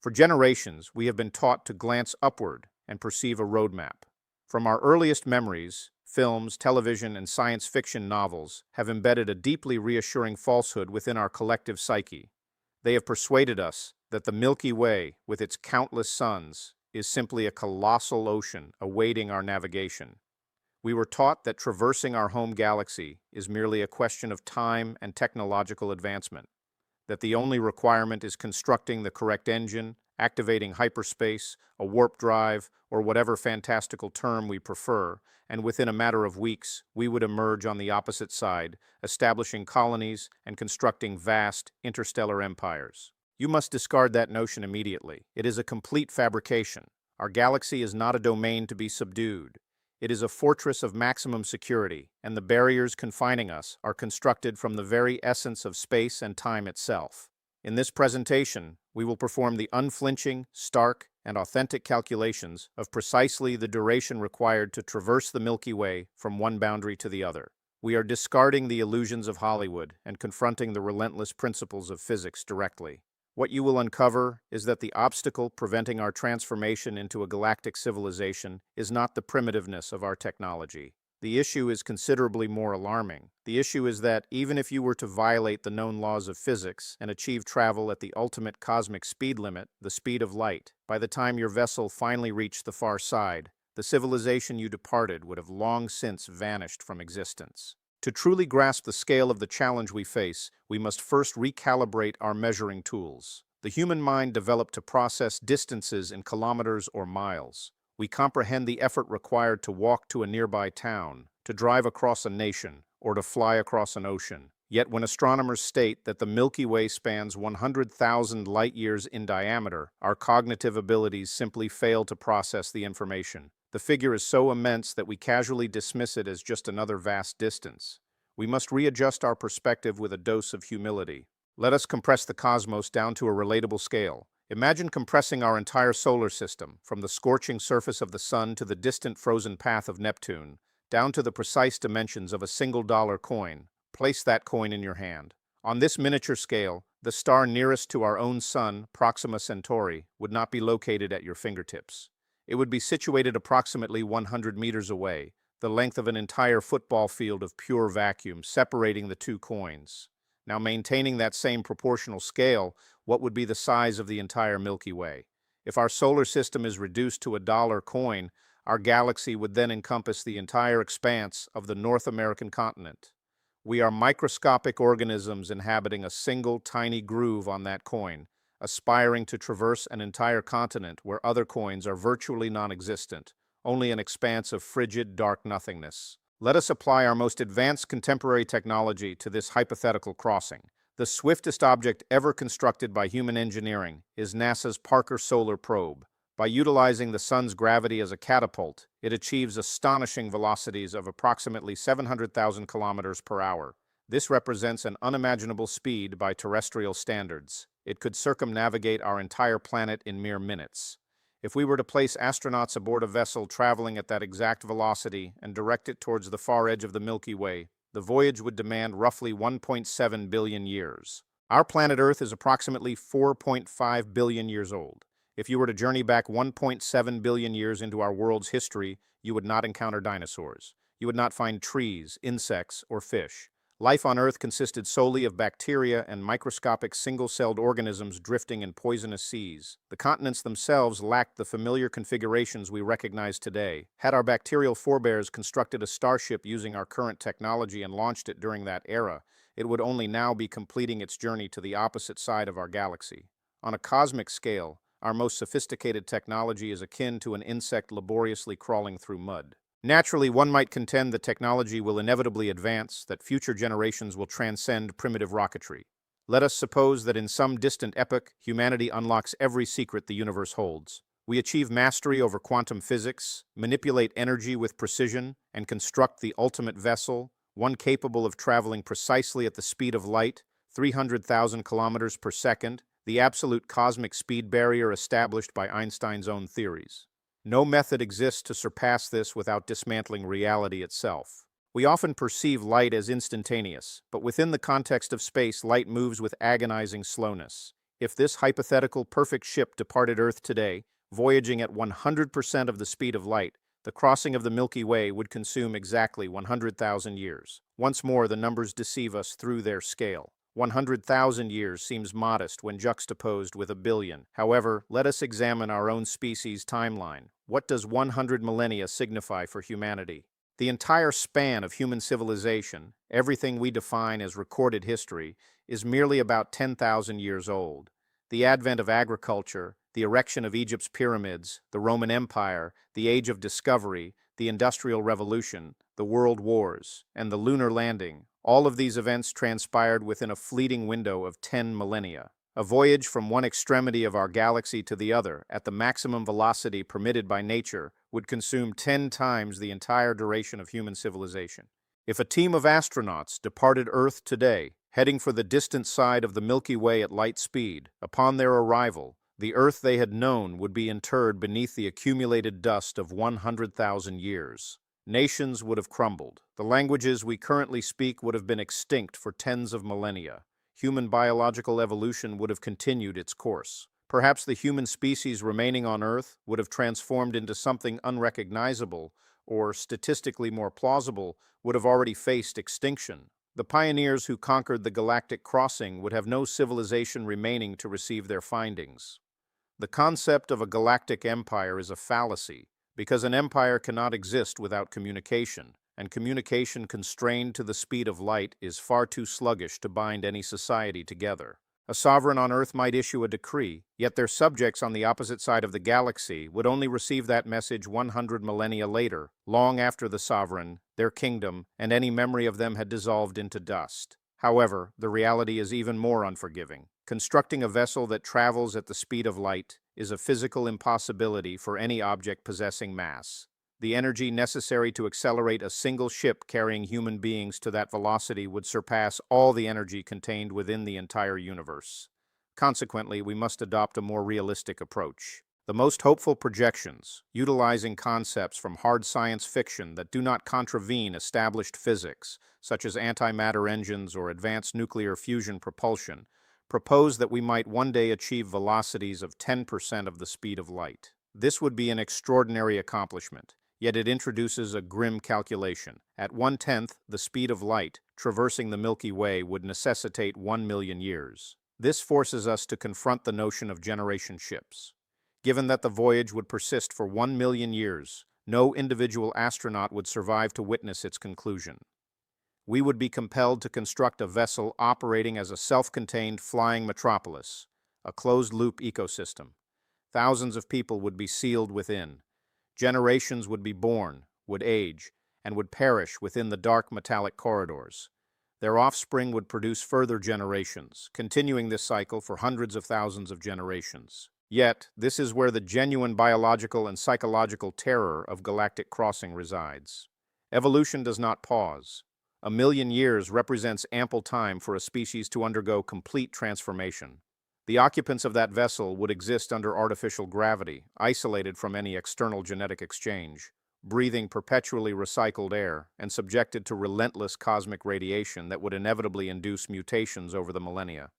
For generations, we have been taught to glance upward and perceive a roadmap. From our earliest memories, films, television, and science fiction novels have embedded a deeply reassuring falsehood within our collective psyche. They have persuaded us that the Milky Way, with its countless suns, is simply a colossal ocean awaiting our navigation. We were taught that traversing our home galaxy is merely a question of time and technological advancement, that the only requirement is constructing the correct engine, activating hyperspace, a warp drive, or whatever fantastical term we prefer, and within a matter of weeks, we would emerge on the opposite side, establishing colonies and constructing vast interstellar empires. You must discard that notion immediately. It is a complete fabrication. Our galaxy is not a domain to be subdued. It is a fortress of maximum security, and the barriers confining us are constructed from the very essence of space and time itself. In this presentation, we will perform the unflinching, stark, and authentic calculations of precisely the duration required to traverse the Milky Way from one boundary to the other. We are discarding the illusions of Hollywood and confronting the relentless principles of physics directly. What you will uncover is that the obstacle preventing our transformation into a galactic civilization is not the primitiveness of our technology. The issue is considerably more alarming. The issue is that even if you were to violate the known laws of physics and achieve travel at the ultimate cosmic speed limit, the speed of light, by the time your vessel finally reached the far side, the civilization you departed would have long since vanished from existence. To truly grasp the scale of the challenge we face, we must first recalibrate our measuring tools. The human mind developed to process distances in kilometers or miles. We comprehend the effort required to walk to a nearby town, to drive across a nation, or to fly across an ocean. Yet when astronomers state that the Milky Way spans 100,000 light-years in diameter, our cognitive abilities simply fail to process the information. The figure is so immense that we casually dismiss it as just another vast distance. We must readjust our perspective with a dose of humility. Let us compress the cosmos down to a relatable scale. Imagine compressing our entire solar system, from the scorching surface of the sun to the distant frozen path of Neptune, down to the precise dimensions of a single dollar coin. Place that coin in your hand. On this miniature scale, the star nearest to our own sun, Proxima Centauri, would not be located at your fingertips. It would be situated approximately 100 meters away, the length of an entire football field of pure vacuum separating the two coins. Now, maintaining that same proportional scale, what would be the size of the entire Milky Way? If our solar system is reduced to a dollar coin, our galaxy would then encompass the entire expanse of the North American continent. We are microscopic organisms inhabiting a single tiny groove on that coin, aspiring to traverse an entire continent where other coins are virtually non-existent, only an expanse of frigid, dark nothingness. Let us apply our most advanced contemporary technology to this hypothetical crossing. The swiftest object ever constructed by human engineering is NASA's Parker Solar Probe. By utilizing the sun's gravity as a catapult, it achieves astonishing velocities of approximately 700,000 kilometers per hour. This represents an unimaginable speed by terrestrial standards. It could circumnavigate our entire planet in mere minutes. If we were to place astronauts aboard a vessel traveling at that exact velocity and direct it towards the far edge of the Milky Way, the voyage would demand roughly 1.7 billion years. Our planet Earth is approximately 4.5 billion years old. If you were to journey back 1.7 billion years into our world's history, you would not encounter dinosaurs. You would not find trees, insects, or fish. Life on Earth consisted solely of bacteria and microscopic single-celled organisms drifting in poisonous seas. The continents themselves lacked the familiar configurations we recognize today. Had our bacterial forebears constructed a starship using our current technology and launched it during that era, it would only now be completing its journey to the opposite side of our galaxy. On a cosmic scale, our most sophisticated technology is akin to an insect laboriously crawling through mud. Naturally, one might contend that technology will inevitably advance, that future generations will transcend primitive rocketry. Let us suppose that in some distant epoch, humanity unlocks every secret the universe holds. We achieve mastery over quantum physics, manipulate energy with precision, and construct the ultimate vessel, one capable of traveling precisely at the speed of light, 300,000 kilometers per second, the absolute cosmic speed barrier established by Einstein's own theories. No method exists to surpass this without dismantling reality itself. We often perceive light as instantaneous, but within the context of space, light moves with agonizing slowness. If this hypothetical perfect ship departed Earth today, voyaging at 100% of the speed of light, the crossing of the Milky Way would consume exactly 100,000 years. Once more, the numbers deceive us through their scale. 100,000 years seems modest when juxtaposed with a billion. However, let us examine our own species' timeline. What does 100 millennia signify for humanity? The entire span of human civilization, everything we define as recorded history, is merely about 10,000 years old. The advent of agriculture, the erection of Egypt's pyramids, the Roman Empire, the Age of Discovery, the Industrial Revolution, the World Wars, and the lunar landing, all of these events transpired within a fleeting window of 10 millennia. A voyage from one extremity of our galaxy to the other at the maximum velocity permitted by nature would consume 10 times the entire duration of human civilization. If a team of astronauts departed Earth today, heading for the distant side of the Milky Way at light speed, upon their arrival, the Earth they had known would be interred beneath the accumulated dust of 100,000 years. Nations would have crumbled. The languages we currently speak would have been extinct for tens of millennia. Human biological evolution would have continued its course. Perhaps the human species remaining on Earth would have transformed into something unrecognizable, or, statistically more plausible, would have already faced extinction. The pioneers who conquered the galactic crossing would have no civilization remaining to receive their findings. The concept of a galactic empire is a fallacy, because an empire cannot exist without communication, and communication constrained to the speed of light is far too sluggish to bind any society together. A sovereign on Earth might issue a decree, yet their subjects on the opposite side of the galaxy would only receive that message 100 millennia later, long after the sovereign, their kingdom, and any memory of them had dissolved into dust. However, the reality is even more unforgiving. Constructing a vessel that travels at the speed of light is a physical impossibility for any object possessing mass. The energy necessary to accelerate a single ship carrying human beings to that velocity would surpass all the energy contained within the entire universe. Consequently, we must adopt a more realistic approach. The most hopeful projections, utilizing concepts from hard science fiction that do not contravene established physics, such as antimatter engines or advanced nuclear fusion propulsion, propose that we might one day achieve velocities of 10% of the speed of light. This would be an extraordinary accomplishment. Yet it introduces a grim calculation. At 1/10 the speed of light, traversing the Milky Way would necessitate 1 million years. This forces us to confront the notion of generation ships. Given that the voyage would persist for 1 million years, no individual astronaut would survive to witness its conclusion. We would be compelled to construct a vessel operating as a self-contained flying metropolis, a closed-loop ecosystem. Thousands of people would be sealed within. Generations would be born, would age, and would perish within the dark metallic corridors. Their offspring would produce further generations, continuing this cycle for hundreds of thousands of generations. Yet, this is where the genuine biological and psychological terror of galactic crossing resides. Evolution does not pause. A million years represents ample time for a species to undergo complete transformation. The occupants of that vessel would exist under artificial gravity, isolated from any external genetic exchange, breathing perpetually recycled air, and subjected to relentless cosmic radiation that would inevitably induce mutations over the millennia.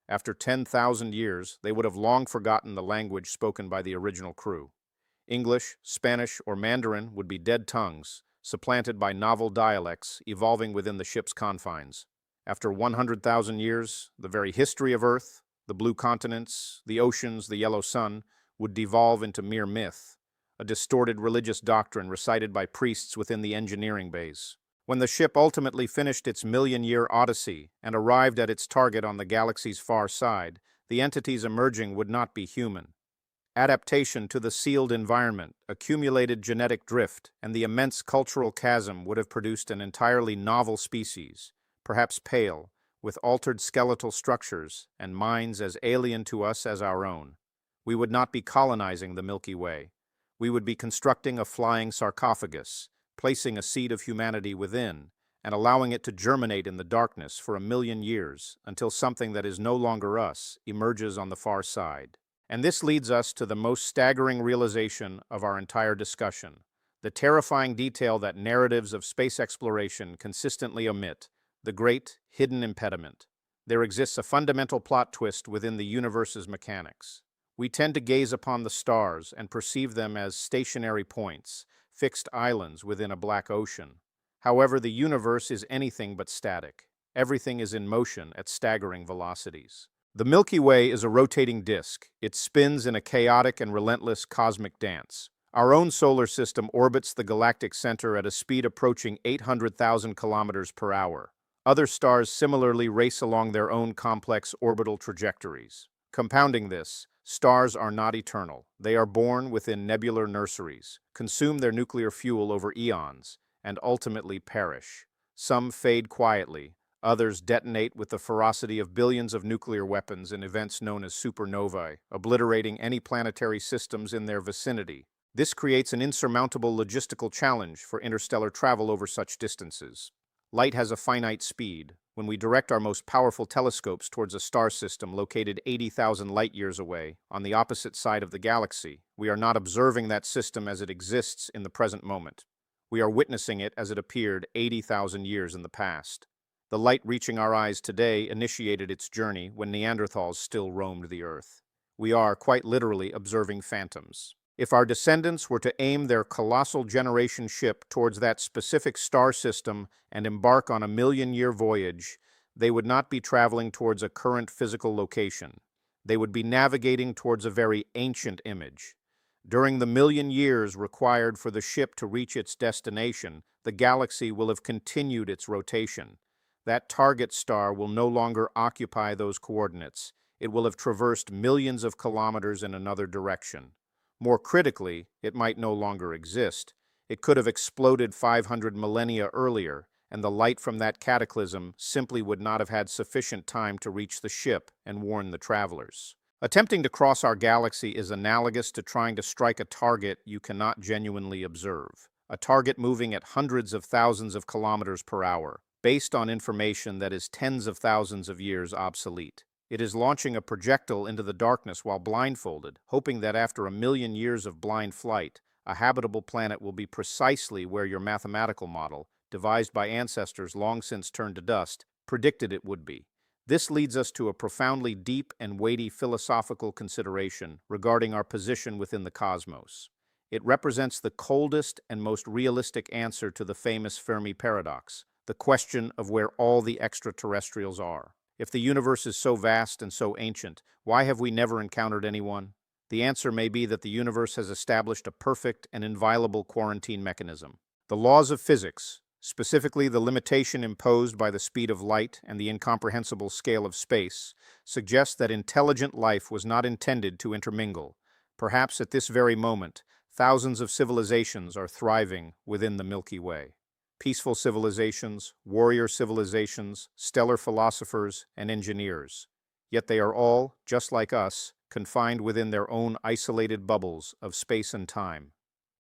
After 10,000 years, they would have long forgotten the language spoken by the original crew. English, Spanish, or Mandarin would be dead tongues, supplanted by novel dialects evolving within the ship's confines. After 100,000 years, the very history of Earth, the blue continents, the oceans, the yellow sun, would devolve into mere myth, a distorted religious doctrine recited by priests within the engineering bays. When the ship ultimately finished its million-year odyssey and arrived at its target on the galaxy's far side, the entities emerging would not be human. Adaptation to the sealed environment, accumulated genetic drift, and the immense cultural chasm would have produced an entirely novel species, perhaps pale, with altered skeletal structures and minds as alien to us as our own. We would not be colonizing the Milky Way. We would be constructing a flying sarcophagus, placing a seed of humanity within, and allowing it to germinate in the darkness for 1 million years until something that is no longer us emerges on the far side. And this leads us to the most staggering realization of our entire discussion, the terrifying detail that narratives of space exploration consistently omit: the great hidden impediment. There exists a fundamental plot twist within the universe's mechanics. We tend to gaze upon the stars and perceive them as stationary points, fixed islands within a black ocean. However, the universe is anything but static. Everything is in motion at staggering velocities. The Milky Way is a rotating disk. It spins in a chaotic and relentless cosmic dance. Our own solar system orbits the galactic center at a speed approaching 800,000 kilometers per hour. Other stars similarly race along their own complex orbital trajectories. Compounding this, stars are not eternal. They are born within nebular nurseries, consume their nuclear fuel over eons, and ultimately perish. Some fade quietly, others detonate with the ferocity of billions of nuclear weapons in events known as supernovae, obliterating any planetary systems in their vicinity. This creates an insurmountable logistical challenge for interstellar travel over such distances. Light has a finite speed. When we direct our most powerful telescopes towards a star system located 80,000 light-years away, on the opposite side of the galaxy, we are not observing that system as it exists in the present moment. We are witnessing it as it appeared 80,000 years in the past. The light reaching our eyes today initiated its journey when Neanderthals still roamed the Earth. We are, quite literally, observing phantoms. If our descendants were to aim their colossal generation ship towards that specific star system and embark on a million-year voyage, they would not be traveling towards a current physical location. They would be navigating towards a very ancient image. During the million years required for the ship to reach its destination, the galaxy will have continued its rotation. That target star will no longer occupy those coordinates. It will have traversed millions of kilometers in another direction. More critically, it might no longer exist. It could have exploded 500 millennia earlier, and the light from that cataclysm simply would not have had sufficient time to reach the ship and warn the travelers. Attempting to cross our galaxy is analogous to trying to strike a target you cannot genuinely observe, a target moving at hundreds of thousands of kilometers per hour, based on information that is tens of thousands of years obsolete. It is launching a projectile into the darkness while blindfolded, hoping that after a million years of blind flight, a habitable planet will be precisely where your mathematical model, devised by ancestors long since turned to dust, predicted it would be. This leads us to a profoundly deep and weighty philosophical consideration regarding our position within the cosmos. It represents the coldest and most realistic answer to the famous Fermi paradox, the question of where all the extraterrestrials are. If the universe is so vast and so ancient, why have we never encountered anyone? The answer may be that the universe has established a perfect and inviolable quarantine mechanism. The laws of physics, specifically the limitation imposed by the speed of light and the incomprehensible scale of space, suggest that intelligent life was not intended to intermingle. Perhaps at this very moment, thousands of civilizations are thriving within the Milky Way. Peaceful civilizations, warrior civilizations, stellar philosophers, and engineers. Yet they are all, just like us, confined within their own isolated bubbles of space and time.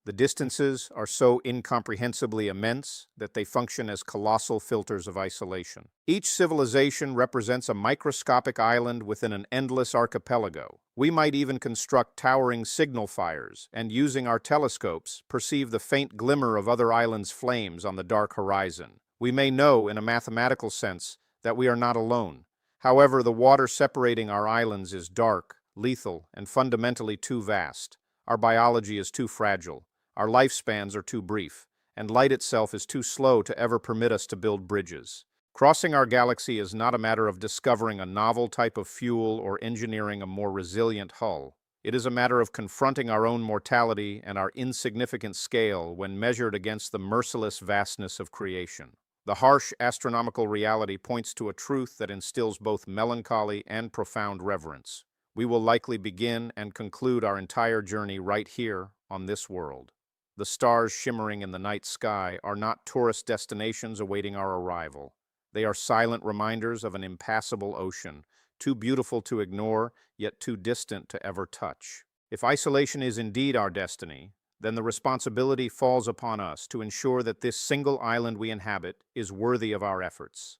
The distances are so incomprehensibly immense that they function as colossal filters of isolation. Each civilization represents a microscopic island within an endless archipelago. We might even construct towering signal fires and, using our telescopes, perceive the faint glimmer of other islands' flames on the dark horizon. We may know, in a mathematical sense, that we are not alone. However, the water separating our islands is dark, lethal, and fundamentally too vast. Our biology is too fragile. Our lifespans are too brief, and light itself is too slow to ever permit us to build bridges. Crossing our galaxy is not a matter of discovering a novel type of fuel or engineering a more resilient hull. It is a matter of confronting our own mortality and our insignificant scale when measured against the merciless vastness of creation. The harsh astronomical reality points to a truth that instills both melancholy and profound reverence. We will likely begin and conclude our entire journey right here on this world. The stars shimmering in the night sky are not tourist destinations awaiting our arrival. They are silent reminders of an impassable ocean, too beautiful to ignore, yet too distant to ever touch. If isolation is indeed our destiny, then the responsibility falls upon us to ensure that this single island we inhabit is worthy of our efforts.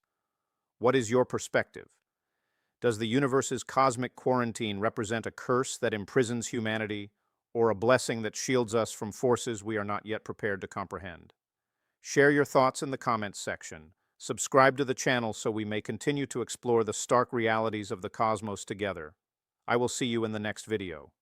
What is your perspective? Does the universe's cosmic quarantine represent a curse that imprisons humanity, or a blessing that shields us from forces we are not yet prepared to comprehend? Share your thoughts in the comments section. Subscribe to the channel so we may continue to explore the stark realities of the cosmos together. I will see you in the next video.